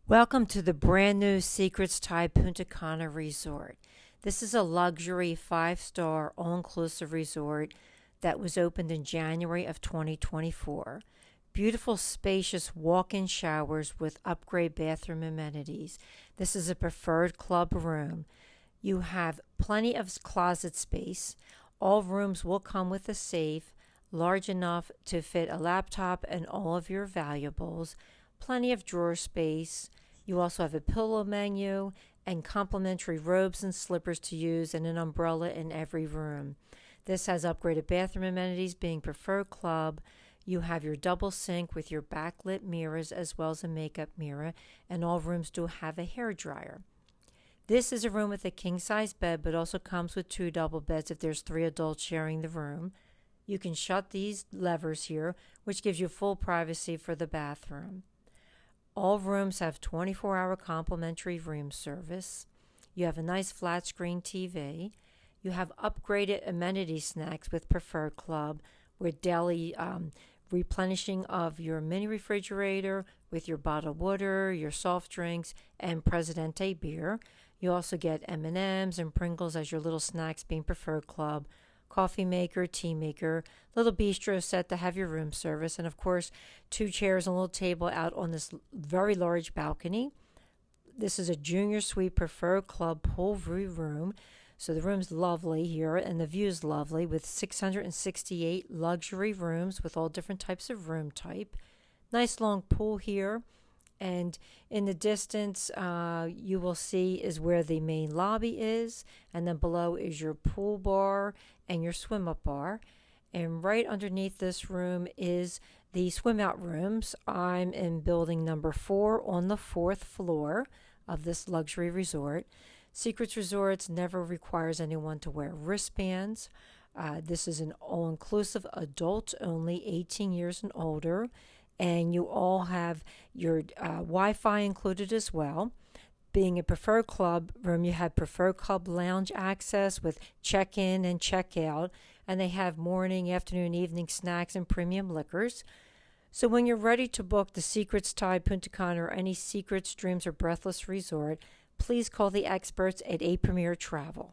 Welcome to the brand new Secrets Thai Punta Cana Resort. This is a luxury 5-star all-inclusive resort that was opened in January of 2024. Beautiful, spacious walk-in showers with upgrade bathroom amenities. This is a preferred club room. You have plenty of closet space. All rooms will come with a safe large enough to fit a laptop and all of your valuables. Plenty of drawer space. You also have a pillow menu and complimentary robes and slippers to use and an umbrella in every room. This has upgraded bathroom amenities being preferred club. You have your double sink with your backlit mirrors as well as a makeup mirror, and all rooms do have a hair dryer. This is a room with a king-size bed, but also comes with 2 double beds if there's 3 adults sharing the room. You can shut these levers here, which gives you full privacy for the bathroom. All rooms have 24-hour complimentary room service. You have a nice flat screen TV. You have upgraded amenity snacks with Preferred Club with daily replenishing of your mini refrigerator with your bottled water, your soft drinks, and Presidente beer. You also get M&Ms and Pringles as your little snacks being Preferred Club. Coffee maker, tea maker, little bistro set to have your room service, and of course 2 chairs and a little table out on this very large balcony. This is a junior suite preferred club pool view room, so the room's lovely here and the view's lovely with 668 luxury rooms with all different types of room type. Nice long pool here. And in the distance, you will see is where the main lobby is. And then below is your pool bar and your swim up bar. And right underneath this room is the swim out rooms. I'm in building number 4 on the 4th floor of this luxury resort. Secrets Resorts never requires anyone to wear wristbands. This is an all-inclusive adult only, 18 years and older. And you all have your Wi-Fi included as well. Being a preferred club room, you have preferred club lounge access with check-in and check-out, and they have morning, afternoon, evening snacks and premium liquors. So when you're ready to book the Secrets Thai Punta Cana or any Secrets, Dreams, or Breathless resort, please call the experts at A Premier Travel.